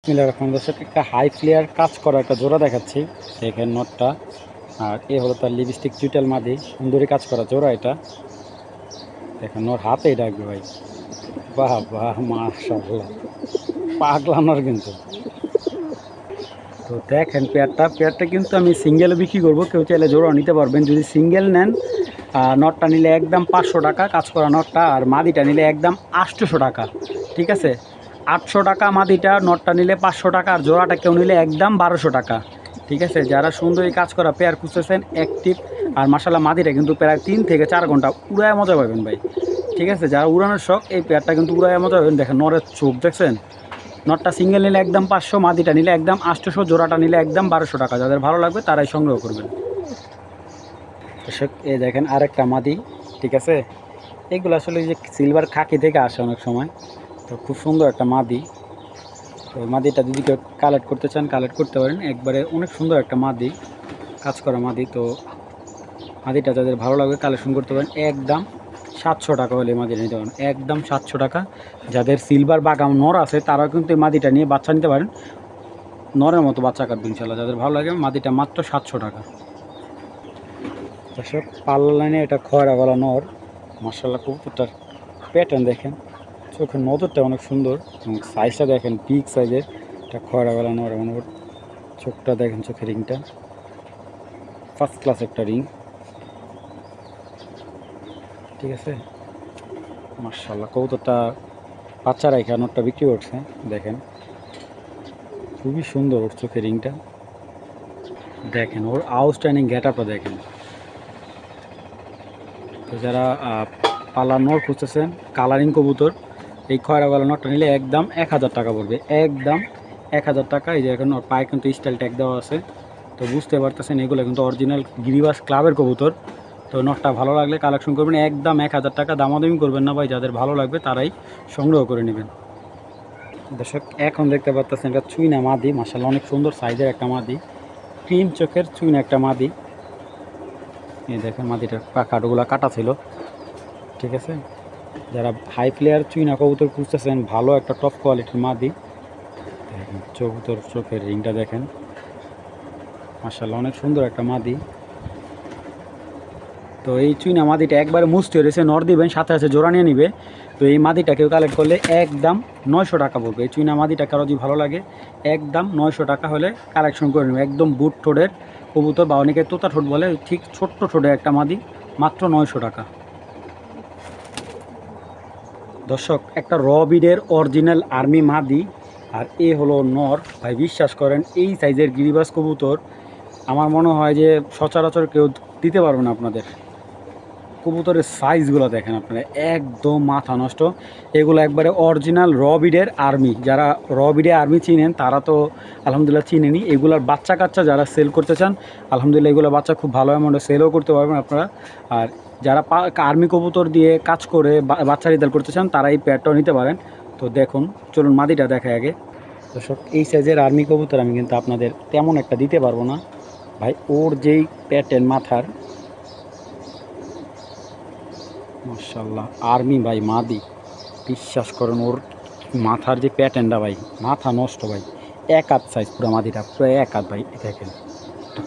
দর্শক একটা high flyer কাজ করা একটা জোড়া দেখাচ্ছি। দেখেন নটটা, আর এ হলো তার লিপস্টিক চুইটাল মাদি সুন্দরী কাজ করা জোড়া। এটা দেখেন নর হাতেই ডাকবে ভাই। বাহ বাহ মাশাআল্লাহ, পাগলা নর কিন্তু। তো দেখেন পেয়ারটা কিন্তু আমি সিঙ্গেলে বিক্রি করবো, কেউ চাইলে জোড়া নিতে পারবেন। যদি সিঙ্গেল নেন নটটা নিলে একদম 500 টাকা কাজ করা নটটা, আর মাদিটা নিলে একদম 800 টাকা। ঠিক আছে, 800 টাকা মাদিটা, নটটা নিলে 500 টাকা, আর জোড়াটা কেউ নিলে একদম 1200 টাকা। ঠিক আছে, যারা সুন্দরী কাজ করা পেয়ার খুঁজতেছেন অ্যাক্টিভ, আর মাশাআল্লাহ মাদিটা কিন্তু প্রায় 3 থেকে 4 ঘন্টা উড়ায় মজা পাবেন ভাই। ঠিক আছে, যারা উড়ানোর শখ এই পেয়ারটা কিন্তু উড়ায় মজা পাবেন। দেখেন নরের চোখ দেখছেন। নটটা সিঙ্গেল নিলে একদম 500, মাদিটা নিলে একদম 800, জোড়াটা নিলে একদম 1200 টাকা। যাদের ভালো লাগবে তারাই সংগ্রহ করবেন। দর্শক এই দেখেন আরেকটা মাদি। ঠিক আছে, এগুলো আসলে যে সিলভার খাকি থেকে আসে অনেক সময়, তো খুব সুন্দর একটা মাদি। তো মাদিটা যদি কেউ কালেক্ট করতে চান কালেক্ট করতে পারেন, একবারে অনেক সুন্দর একটা মাদি, কাজ করা মাদি। তো মাদিটা যাদের ভালো লাগবে কালেকশন করতে পারেন, একদম 700 টাকা হলে মাদিটা নিতে পারেন, একদম 700 টাকা। যাদের সিলভার বাগাম নর আছে তারাও কিন্তু এই মাদিটা নিয়ে বাচ্চা নিতে পারেন, নরের মতো বাচ্চা কাটবে ইনশাল্লাহ। যাদের ভালো লাগে মাদিটা মাত্র 700 টাকা। দর্শক পাল্লা লাইনে এটা খয়রা গলা নর, মার্শাল্লাহ কবুতরটার প্যাটার্ন দেখেন, চোখের নজরটা অনেক সুন্দর এবং সাইজটা দেখেন বিগ সাইজের। এটা খয়রা গলা নর এবং ওর চোখটা দেখেন, চোখের রিংটা ফার্স্ট ক্লাস একটা রিং। ঠিক আছে, মার্শাল্লাহ কবুতরটা বাচ্চা রাখা নটটা বিক্রি করছে। দেখেন খুবই সুন্দর ওর চোখের রিংটা, দেখেন ওর আউটস্ট্যান্ডিং গেট আপটা দেখেন। তো যারা পালার নর খুঁজতেছেন কালারিং কবুতর, এই খয়রা গলা নটটা নিলে একদম 1000 টাকা পড়বে, একদম 1000 টাকা। এই যে এখন ওর পায়ে কিন্তু স্টাইল ট্যাগ দেওয়া আছে, তো বুঝতে পারতেছেন এগুলো কিন্তু অরিজিনাল গিরিবাস ক্লাবের কবুতর। তো নটটা ভালো লাগলে কালেকশন করবেন, একদম 1000 টাকা, দামাদামি করবেন না ভাই। যাদের ভালো লাগবে তারাই সংগ্রহ করে নেবেন। দর্শক এখন দেখতে পাচ্ছেন এটা চুইনা মাদি, মাশাআল্লাহ অনেক সুন্দর সাইজের একটা মাদি, ক্রিম চোখের চুইনা একটা মাদি। এই দেখেন মাদিটার কাটাগুলো কাটা ছিল। ঠিক আছে, যারা হাই প্লেয়ার চুইনা কবুতর খুঁজতেছেন ভালো একটা টপ কোয়ালিটির মাদি, দেখেন কবুতর চোখের রিংটা দেখেন, মাশাআল্লাহ অনেক সুন্দর একটা মাদি। তো এই চুইনা মাদিটা একবারে মুষ্টি হয়েছে, নর দিবেন সাথে আছে জোড়া নিয়ে নিবে। তো এই মাদিটা কেউ কালেক্ট করলে একদম 900 টাকা পড়বে। এই চুইনা মাদিটা কারো যদি ভালো লাগে একদম 900 টাকা হলে কালেকশন করে নেবে। একদম বুট ঠোঁটের কবুতর, বা অনেকে তোতা ঠোঁট বলে, ঠিক ছোট্ট ঠোঁটের একটা মাদি, মাত্র 900 টাকা। দর্শক একটা র বিডের অরিজিনাল আর্মি মাদি, আর এ হলো নর ভাই। বিশ্বাস করেন এই সাইজের গিরিবাস কবুতর আমার মনে হয় যে সচরাচর কেউ দিতে পারবে না আপনাদের। কবুতরের সাইজগুলো দেখেন আপনারা, একদম মাথা নষ্ট। এগুলো একবারে অরিজিনাল র বিডের আর্মি। যারা র বিডের আর্মি চিনেন তারা তো আলহামদুলিল্লাহ চিনেনি। এগুলার বাচ্চা কাচ্চা যারা সেল করতে চান আলহামদুলিল্লাহ এগুলো বাচ্চা খুব ভালো অ্যামাউন্টে সেলও করতে পারবেন আপনারা। আর যারা আর্মি কবুতর দিয়ে কাজ করে বাচ্চা রিজাল করতে চান তারা এই পেয়ারটাও নিতে পারেন। তো দেখুন, চলুন মাদিটা দেখায় আগে। দর্শক এই সাইজের আর্মি কবুতর আমি কিন্তু আপনাদের তেমন একটা দিতে পারবো না ভাই। ওর যেই প্যাটার্ন মাথার, মাশাআল্লাহ আর্মি ভাই মাদি, বিশ্বাস করেন ওর মাথার যে প্যাটার্নটা ভাই, মাথা নষ্ট ভাই। এক হাত সাইজ পুরো মাদিটা, পুরো এক হাত ভাই। দেখেন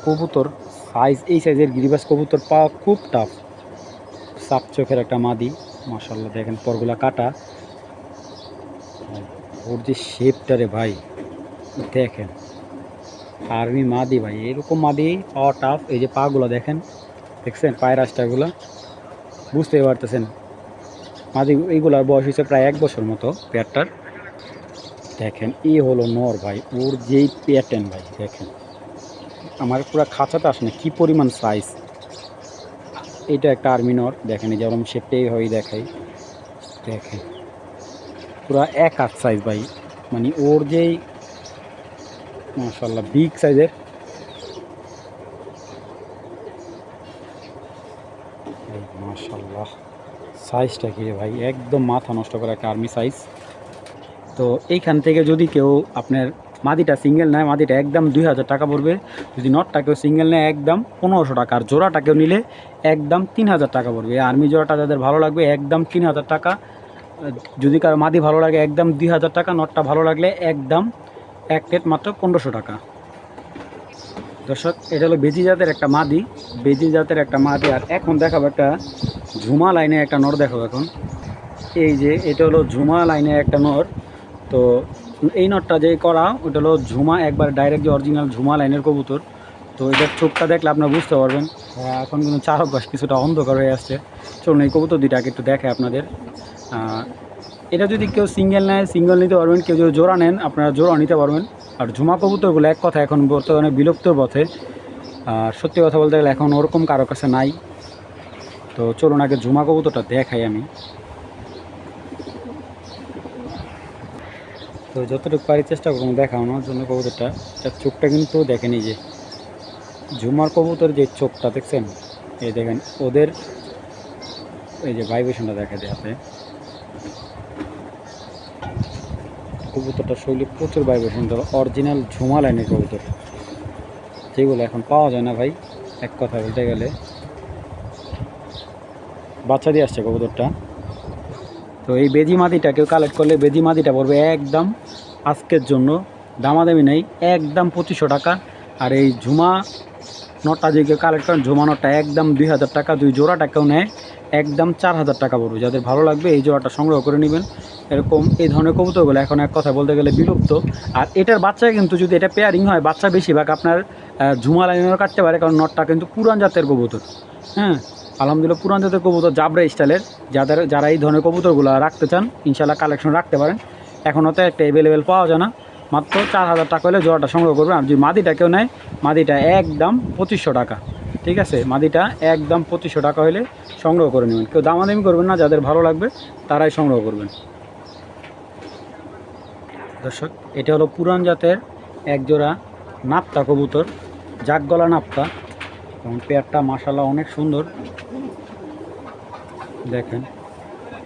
কবুতর সাইজ, এই সাইজের গিরিবাস কবুতর পাওয়া খুব টাফ। সাপ চোখের একটা মাদি, মাশাআল্লাহ দেখেন পরগুলা কাটা। ওর যে শেপটা রে ভাই, দেখেন আর্মি মাদি ভাই, এরকম মাদি পাওয়া টাফ। এই যে পাগুলো দেখেন, দেখছেন পায়ের রাস্তাগুলো, বুঝতেই পারতেছেন মাদি এইগুলার বয়স হয়েছে প্রায় 1 বছর মতো পেয়ারটার। দেখেন এই হলো নর ভাই, ওর যেই প্যাটার্ন ভাই দেখেন, আমার পুরো খাঁচাতে আসে না কি পরিমাণ সাইজ। এটা একটা আর্মি নর, দেখেন এই যেরকম শেপটাই হয়ে দেখাই, দেখেন পুরো এক হাত সাইজ ভাই। মানে ওর যেই মাশাআল্লাহ বিগ সাইজের, মাশাআল্লাহ সাইজটা কি ভাই, একদম মাথা নষ্ট করা একটা আর্মি সাইজ। তো এইখান থেকে যদি কেউ আপনার মাদিটা সিঙ্গেল নেয়, মাদিটা একদম 2000 টাকা পড়বে। যদি নটটা কেউ সিঙ্গেল নেয় একদম 1500 টাকা, আর জোড়াটা কেউ নিলে একদম 3000 টাকা পড়বে। আর্মি জোড়াটা যাদের ভালো লাগবে একদম 3000 টাকা। যদি কারো মাদি ভালো লাগে একদম 2000 টাকা, নটটা ভালো লাগলে একদম এক প্লেট মাত্র 1500 টাকা। দর্শক, এটা হলো বেজি জাতের একটা মাদি, বেজি জাতের একটা মাদি। আর এখন দেখাবো একটা ঝুমা লাইনে একটা নর দেখাবো এখন। এই যে এটা হলো ঝুমা লাইনের একটা নর। তো এই নটটা যে করা ওটা হলো ঝুমা, একবার ডাইরেক্ট যে অরিজিনাল ঝুমা লাইনের কবুতর। তো এটার চোখটা দেখলে আপনারা বুঝতে পারবেন। এখন কিন্তু চারপাশ কিছুটা অন্ধকার হয়ে আসছে। চলুন এই কবুতর দুইটাকে একটু দেখে আপনাদের। এটা যদি কেউ সিঙ্গেল নেয় সিঙ্গেল নিতে পারবেন, কেউ যদি জোড়া নেন আপনারা জোড়া নিতে পারবেন। আর ঝুমা কবুতরগুলো এক কথা এখন বর্তমানে বিলুপ্তর পথে। আর সত্যি কথা বলতে গেলে এখন ওরকম কারো কাছে নাই। তো চলুন আগে ঝুমা কবুতরটা দেখাই আমি। তো যতটুকু পারি চেষ্টা করুন দেখানোর জন্য কবুতরটা। তার চোখটা কিন্তু দেখেন, এই যে ঝুমার কবুতর যে চোখটা দেখছেন, এই দেখেন ওদের এই যে ভাইব্রেশনটা দেখা যায় হাতে। কবুতরটা শৈলী প্রচুর ভাইব্রেশন, তো অরিজিনাল ঝুমা লাইনের কবুতর, যেগুলো এখন পাওয়া যায় না ভাই এক কথা বলতে গেলে। বাচ্চা দিয়ে আসছে কবুতরটা। তো এই বেজি মাদিটা কেউ কালেক্ট করলে বেজি মাদিটা পড়বে একদম আজকের জন্য, দামাদামি নেই, একদম 2500 টাকা। আর এই ঝুমা নটটা যে কেউ কালেক্ট করেন, ঝুমা নটটা একদম 2000 টাকা। দুই জোড়াটা কেউ নেয় একদম 4000 টাকা পড়বে। যাদের ভালো লাগবে এই জোড়াটা সংগ্রহ করে নেবেন। এরকম এই ধরনের কবুতরগুলো এখন এক কথা বলতে গেলে বিলুপ্ত। আর এটার বাচ্চা কিন্তু যদি এটা পেয়ারিং হয়, বাচ্চা বেশিরভাগ আপনার ঝুমা লাইনেরও কাটতে পারে, কারণ নটটা কিন্তু পুরান জাতের কবুতর। হ্যাঁ, আলহামদুলিল্লাহ পুরান জাতের কবুতর, জাবরা স্টাইলের। যারা এই ধরনের কবুতরগুলো রাখতে চান ইনশাল্লাহ কালেকশন রাখতে পারেন। এখনও তো একটা অ্যাভেলেবেল পাওয়া যায় না। মাত্র 4000 টাকা হলে জোড়াটা সংগ্রহ করবেন। আর যদি মাদিটা কেউ নেয়, মাদিটা একদম 2500 টাকা। ঠিক আছে, মাদিটা একদম 2500 টাকা হলে সংগ্রহ করে নেবেন। কেউ দামাদামি করবেন না, যাদের ভালো লাগবে তারাই সংগ্রহ করবেন। দর্শক, এটা হলো পুরান জাতের একজোড়া নাপ্তা কবুতর, জাক গলা নাপ্তা, এবং পেয়ারটা মাশাআল্লাহ অনেক সুন্দর দেখেন।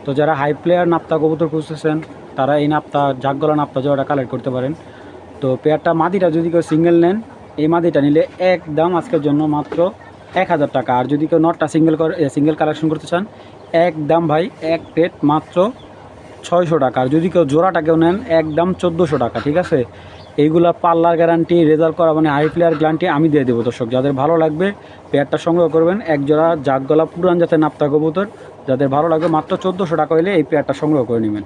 তো যারা হাই প্লেয়ার নাপ্তা কবুতর খুঁজতেছেন তারা এই নাপ্তা জাক গলা নাপ্তা জোড়াটা কালেক্ট করতে পারেন। তো পেয়ারটা মাদিটা যদি কেউ সিঙ্গেল নেন, এই মাদিটা নিলে একদম আজকের জন্য মাত্র 1000 টাকা। আর যদি কেউ নটটা সিঙ্গেল কালেকশন করতে চান, একদম ভাই এক প্লেট মাত্র 600 টাকা। আর যদি কেউ জোড়াটা কেউ নেন একদম 1400 টাকা। ঠিক আছে, এইগুলা পাল্লার গ্যারান্টি, রেজাল্ট করা মানে হাই প্লেয়ার গ্যারান্টি আমি দিয়ে দেবো। দর্শক, যাদের ভালো লাগবে পেয়ারটা সংগ্রহ করবেন। এক জোড়া জাক গলা পুরান জাতের নাপ্তা কবুতর, যাদের ভালো লাগবে মাত্র 1400 টাকা হলে এই পেয়ারটা সংগ্রহ করে নেবেন।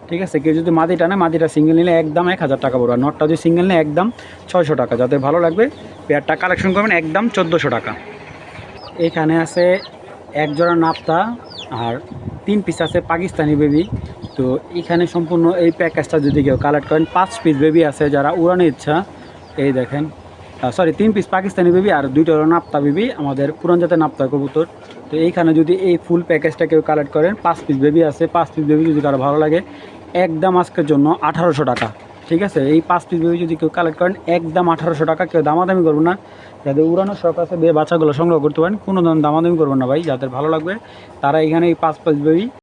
ঠিক আছে, কেউ যদি মাদিটা নেয়, মাদিটা সিঙ্গেল নিলে একদম 1000 টাকা পড়বে। আর নটটা যদি সিঙ্গেল নেয় একদম 600 টাকা। যাদের ভালো লাগবে পেয়ারটা কালেকশন করবেন একদম 1400 টাকা। এখানে আছে এক জোড়া নাপ্তা আর 3 পিস আছে পাকিস্তানি বেবি। তো এখানে সম্পূর্ণ এই প্যাকেজটা যদি কেউ কালেক্ট করেন, 5 পিস বেবি আছে যারা উড়ানোর ইচ্ছা। এই দেখেন, 3 পিস পাকিস্তানি বেবি আর 2টা হলো নাপ্তা বেবি, আমাদের পুরান জাতের নাপ্তা কবুতর। তো এইখানে যদি এই ফুল প্যাকেজটা কেউ কালেক্ট করেন, 5 পিস বেবি আছে। 5 পিস বেবি যদি কারো ভালো লাগে একদম আজকের জন্য 1800 টাকা। ঠিক আছে, এই 5 পিস বেবি যদি কেউ কালেক্ট করেন একদম 1800 টাকা। কেউ দামাদামি করবেন না, যাদের উড়ানোর শখ আছে বাচ্চাগুলো সংগ্রহ করতে পারেন, কোনো দামাদামি করবেন না ভাই। যাদের ভালো লাগবে তারা এখানে এই 5 পিস বেবি